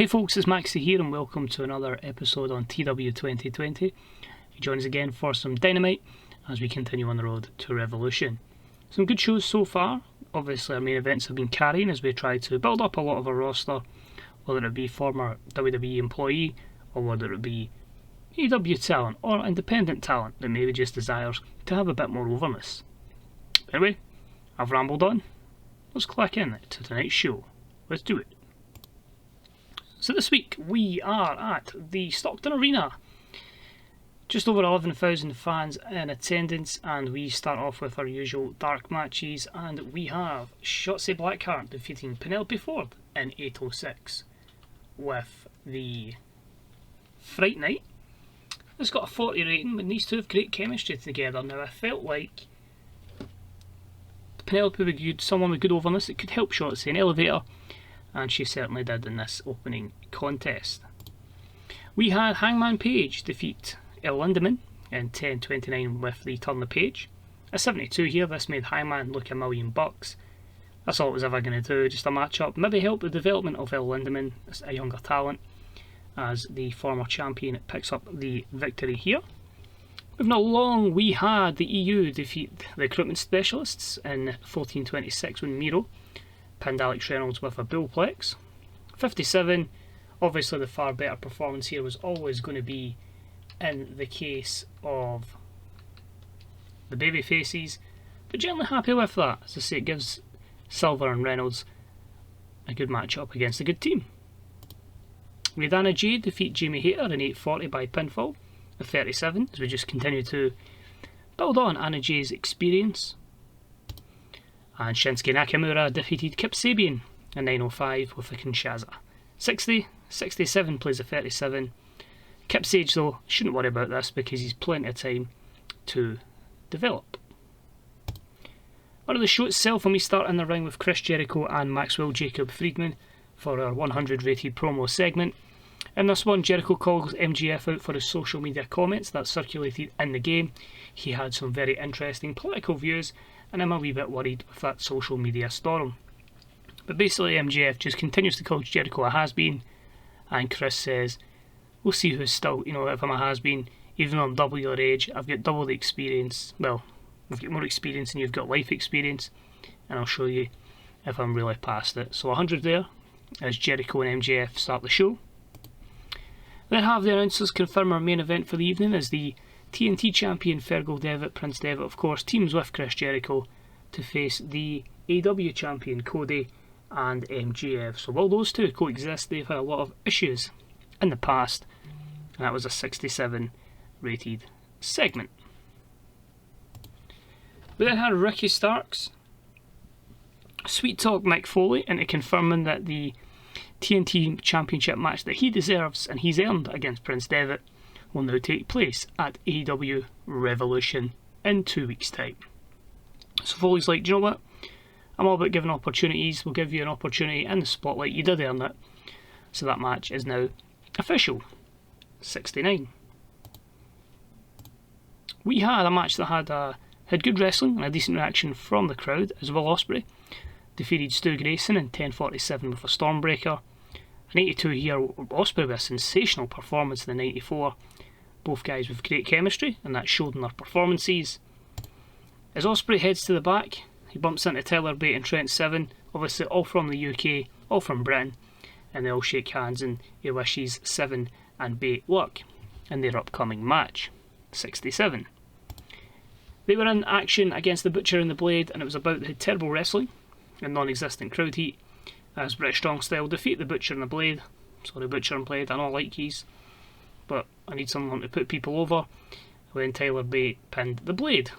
Hey folks, it's Maxie here and welcome to another episode on TEW2020. You join us again for some Dynamite as we continue on the road to Revolution. Some good shows so far. Obviously our main events have been carrying as we try to build up a lot of our roster, whether it be former WWE employee or whether it be AEW talent or independent talent that maybe just desires to have a bit more overness. Anyway, I've rambled on. Let's click in to tonight's show. Let's do it. So this week we are at the Stockton Arena. Just over 11,000 fans in attendance, and we start off with our usual dark matches, and we have Shotzi Blackheart defeating Penelope Ford in 806 with the Fright Night. It's got a 40 rating, and these two have great chemistry together. Now I felt like Penelope would be good, someone with good overness that could help Shotzi and elevate her, and she certainly did in this opening contest. We had Hangman Page defeat El Lindaman in 10:29 with the turn the page. A 72 here, this made Hangman look $1,000,000. That's all it was ever going to do, just a match up, maybe help the development of El Lindaman, a younger talent, as the former champion picks up the victory here. Moving not long, we had the EU defeat the recruitment specialists in 14:26 when Miro pinned Alex Reynolds with a bullplex. 57, obviously the far better performance here was always going to be in the case of the baby faces, but generally happy with that. As I say, it gives Silver and Reynolds a good match up against a good team. We had Anna Jay defeat Jamie Hayter in 840 by pinfall at 37, as we just continue to build on Anna Jay's experience. And Shinsuke Nakamura defeated Kip Sabian in 905 with a Kinshasa. 60, 67 plays a 37. Kip Sage though, shouldn't worry about this because he's plenty of time to develop. On the show itself, and we start in the ring with Chris Jericho and Maxwell Jacob Friedman for our 100 rated promo segment. In this one, Jericho calls MJF out for his social media comments that circulated in the game. He had some very interesting political views, and I'm a wee bit worried with that social media storm. But basically MJF just continues to call Jericho a has-been, and Chris says, we'll see who's still, if I'm a has-been, even though I'm double your age, I've got double the experience. Well, I've got more experience than you've got life experience, and I'll show you if I'm really past it. So 100 there, as Jericho and MJF start the show. Then have the announcers confirm our main event for the evening as the TNT champion Fergal Devitt, Prince Devitt of course, teams with Chris Jericho to face the AEW champion Cody and MJF. So while those two coexist, they've had a lot of issues in the past, and that was a 67 rated segment. We then had Ricky Starks sweet talk Mick Foley into confirming that the TNT championship match that he deserves and he's earned against Prince Devitt will now take place at AEW Revolution in 2 weeks' time. So Foley's like, do you know what? I'm all about giving opportunities. We'll give you an opportunity in the spotlight. You did earn it. So that match is now official. 69. We had a match that had good wrestling and a decent reaction from the crowd, as Will Ospreay defeated Stu Grayson in 10:47 with a Stormbreaker. An 82 here, Ospreay with a sensational performance in the 94. Both guys with great chemistry, and that showed in their performances. As Ospreay heads to the back, he bumps into Tyler Bate and Trent Seven, obviously all from the UK, all from Britain, and they all shake hands and he wishes Seven and Bate luck in their upcoming match. 67. They were in action against the Butcher and the Blade, and it was about the terrible wrestling and non-existent crowd heat as British Strong Style defeat the Butcher and the Blade. Sorry, Butcher and Blade, I don't like these, but I need someone to put people over. When Tyler Bate pinned the Blade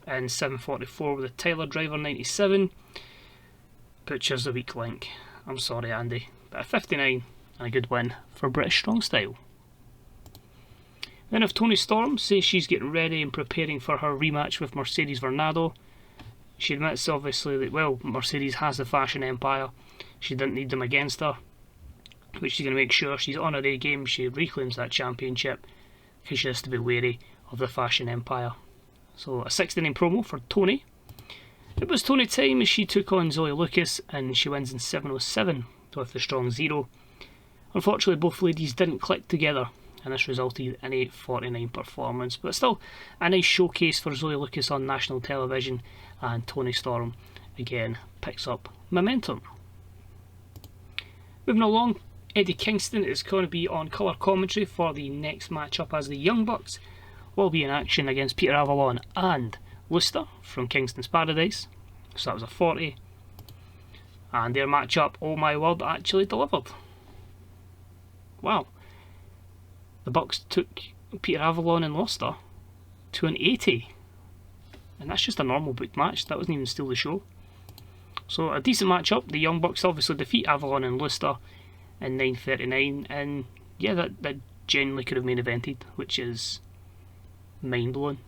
in 7:44 with a Tyler Driver 97. Butcher's the weak link. I'm sorry, Andy, but a 59 and a good win for British Strong Style. Then if Toni Storm says she's getting ready and preparing for her rematch with Mercedes Varnado, she admits obviously that, well, Mercedes has the fashion empire, she didn't need them against her, which she's going to make sure she's on her A game, she reclaims that championship, because she has to be wary of the fashion empire. So a 69 promo for Toni. It was Toni time as she took on Zoe Lucas, and she wins in 7:07 with the strong zero. Unfortunately, both ladies didn't click together, and this resulted in a 49 performance, but still a nice showcase for Zoe Lucas on national television, and Toni Storm again picks up momentum. Moving along, Eddie Kingston is going to be on colour commentary for the next matchup, as the Young Bucks will be in action against Peter Avalon and Luster from Kingston's Paradise. So that was a 40, and their matchup, oh my word, actually delivered. Wow. The Bucks took Peter Avalon and Luster to an 80, and that's just a normal booked match. That wasn't even steal the show. So a decent matchup. The Young Bucks obviously defeat Avalon and Luster in 9:39, and yeah, that genuinely could have main evented, which is mind blowing.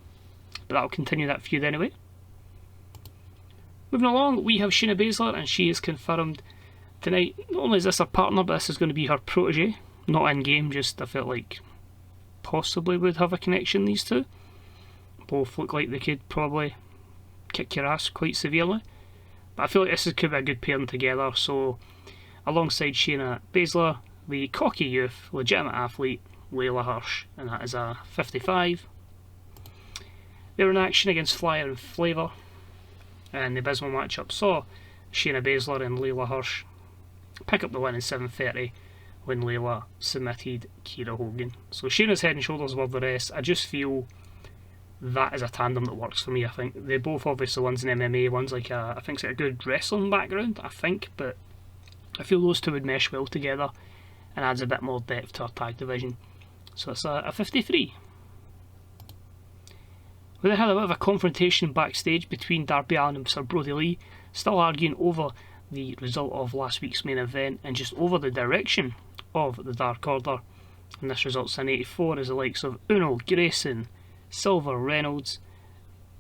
But that'll continue that feud anyway. Moving along, we have Shayna Baszler, and she is confirmed tonight. Not only is this her partner, but this is going to be her protege. Not in game, just I felt like possibly would have a connection, these two. Both look like they could probably kick your ass quite severely. But I feel like this could be a good pairing together. So alongside Shayna Baszler, the cocky youth, legitimate athlete, Layla Hirsch, and that is a 55. They were in action against Flyer and Flavor, and the abysmal matchup saw Shayna Baszler and Layla Hirsch pick up the win in 7:30 when Layla submitted Kiera Hogan. So Shayna's head and shoulders above the rest. I just feel that is a tandem that works for me. I think they both, obviously, one's in MMA, one's like I think it's like a good wrestling background, I think, but I feel those two would mesh well together and adds a bit more depth to our tag division. So it's a 53. We then had a bit of a confrontation backstage between Darby Allin and Sir Brody Lee, still arguing over the result of last week's main event and just over the direction of the Dark Order. And this results in 84 as the likes of Uno, Grayson, Silver, Reynolds,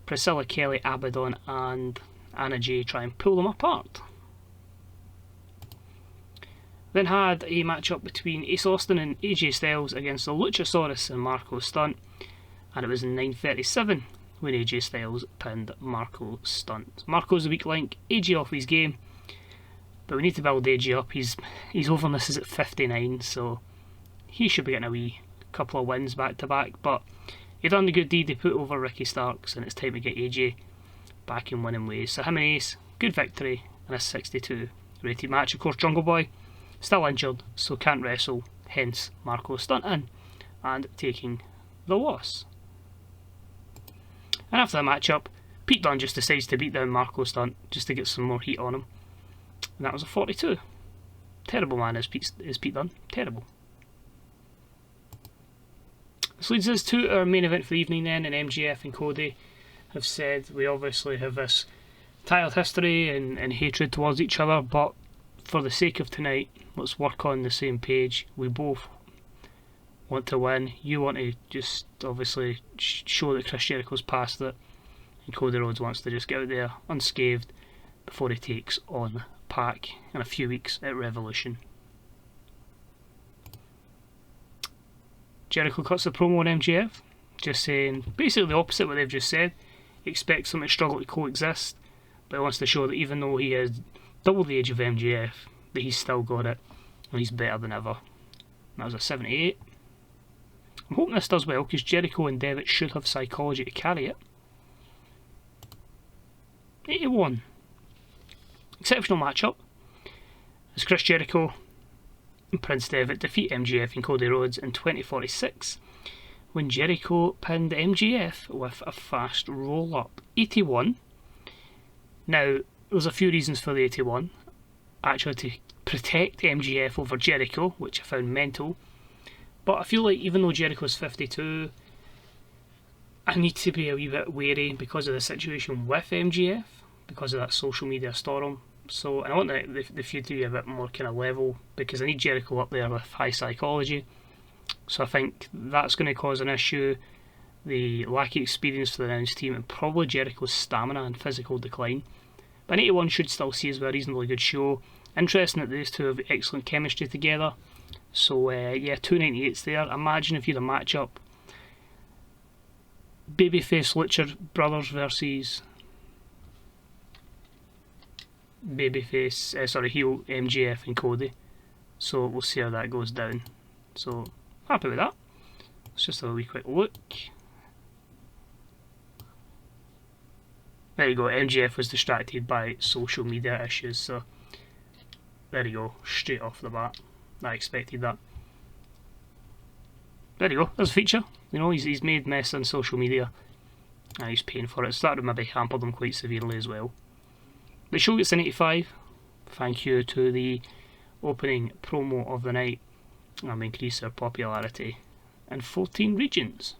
Priscilla Kelly, Abaddon and Anna Jay try and pull them apart. Then had a matchup between Ace Austin and AJ Styles against the Luchasauras and Marko Stunt, and it was in 9:37 when AJ Styles pinned Marko Stunt. Marko's the weak link, AJ off his game, but we need to build AJ up. His overness is at 59, so he should be getting a wee couple of wins back to back, but he done the good deed. He put over Ricky Starks, and it's time to get AJ back in winning ways. So him and Ace, good victory in a 62 rated match. Of course, Jungle Boy still injured, so can't wrestle, hence Marko Stunt in and taking the loss. And after the matchup, Pete Dunne just decides to beat down Marko Stunt just to get some more heat on him, and that was a 42. Terrible man is Pete Dunne, terrible. This leads us to our main event for the evening then, and MJF and Cody have said we obviously have this tired history and hatred towards each other, but for the sake of tonight, let's work on the same page. We both want to win. You want to just obviously show that Chris Jericho's past it, and Cody Rhodes wants to just get out there unscathed before he takes on Pac in a few weeks at Revolution. Jericho cuts the promo on MJF, just saying basically the opposite of what they've just said. He expects them to struggle to coexist, but he wants to show that even though he is double the age of MJF, that he's still got it and he's better than ever. And that was a 78. I'm hoping this does well, because Jericho and Devitt should have psychology to carry it. 81. Exceptional matchup as Chris Jericho and Prince Devitt defeat MJF and Cody Rhodes in 2046 when Jericho pinned MJF with a fast roll up. 81. Now, there's a few reasons for the 81. Actually, to protect MJF over Jericho, which I found mental. But I feel like even though Jericho's 52, I need to be a wee bit wary because of the situation with MJF, because of that social media storm. So, and I want the feud to be a bit more kind of level, because I need Jericho up there with high psychology. So I think that's going to cause an issue. The lack of experience for the announced team, and probably Jericho's stamina and physical decline. But an 81 should still see as a reasonably good show. Interesting that these two have excellent chemistry together. So yeah, 298's there. Imagine if you had a matchup, babyface Lucha Brothers versus heel MJF and Cody. So we'll see how that goes down. So happy with that. Let's just have a wee quick look. There you go, MJF was distracted by social media issues, so there you go, straight off the bat. I expected that. There you go, there's a feature. You know, he's made mess on social media and he's paying for it. So that would maybe hamper them quite severely as well. The show gets an 85. Thank you to the opening promo of the night. Increased their popularity in 14 regions.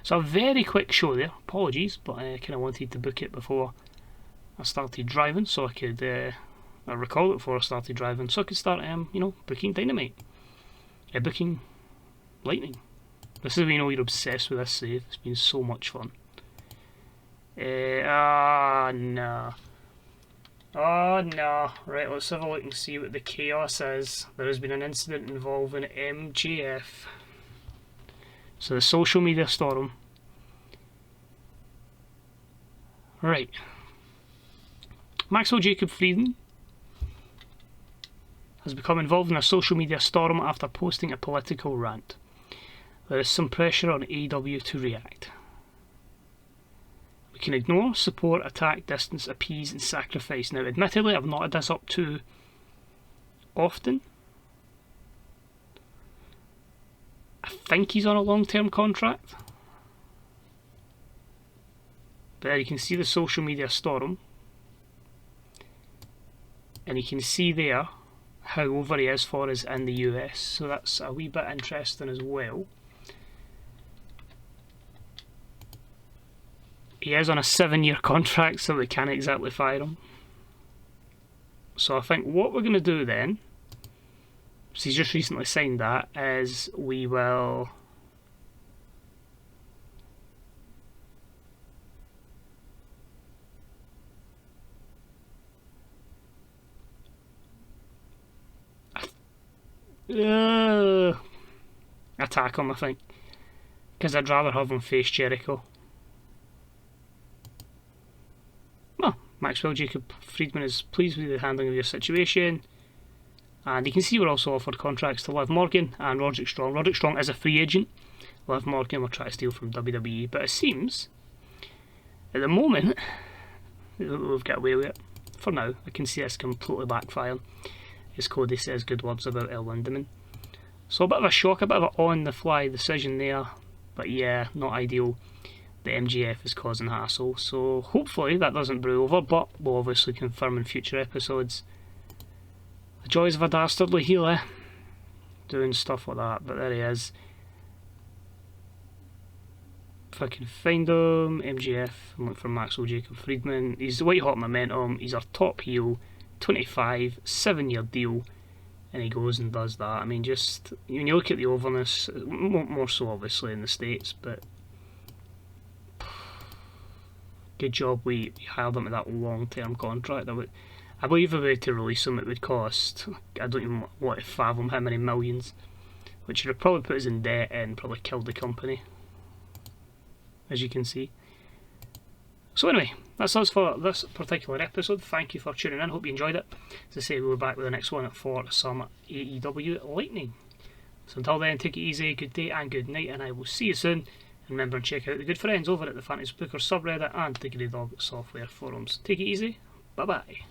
So a very quick show there, apologies, but I kind of wanted to book it before I started driving, so I could recall it before I started driving, so I could start, you know, booking Dynamite, booking Lightning. This is when you know you're obsessed with this save. It's been so much fun. No. Oh no. Right, let's have a look and see what the chaos is. There has been an incident involving MJF. So the social media storm. Right. Maxwell Jacob Friedman has become involved in a social media storm after posting a political rant. There is some pressure on AEW to react. We can ignore, support, attack, distance, appease and sacrifice. Now admittedly I've not had this up too often. I think he's on a long-term contract. But there you can see the social media storm. And you can see there how over he is for us in the US. So that's a wee bit interesting as well. He is on a 7-year contract, so we can't exactly fire him. So I think what we're going to do then, so he's just recently signed that, is we will attack him, I think, because I'd rather have him face Jericho. Well, Maxwell Jacob Friedman is pleased with the handling of your situation. And you can see we're also offered contracts to Liv Morgan and Roderick Strong. Roderick Strong is a free agent. Liv Morgan will try to steal from WWE. But it seems, at the moment, we've got away with it. For now, I can see this completely backfiring. As Cody says good words about El Lindemann. So a bit of a shock, a bit of an on-the-fly decision there. But yeah, not ideal. The MJF is causing hassle. So hopefully that doesn't brew over. But we'll obviously confirm in future episodes. The joys of a dastardly heel, eh? Doing stuff like that, but there he is. If I can find him, MJF, I'm looking for Maxwell Jacob Friedman. He's white hot momentum, he's our top heel, 25, 7-year deal, and he goes and does that. I mean, just, when you look at the overness, more so obviously in the States, but good job we hired him to that long-term contract. I believe if we were to release him it would cost, I don't even want to fathom how many millions, which would have probably put us in debt and probably killed the company, as you can see. So anyway, that's us for this particular episode. Thank you for tuning in, hope you enjoyed it. As I say, we'll be back with the next one for some AEW Lightning. So until then, take it easy, good day and good night, and I will see you soon. And remember to check out the good friends over at the Fantasy Booker subreddit and the Grey Dog software forums. Take it easy, bye bye.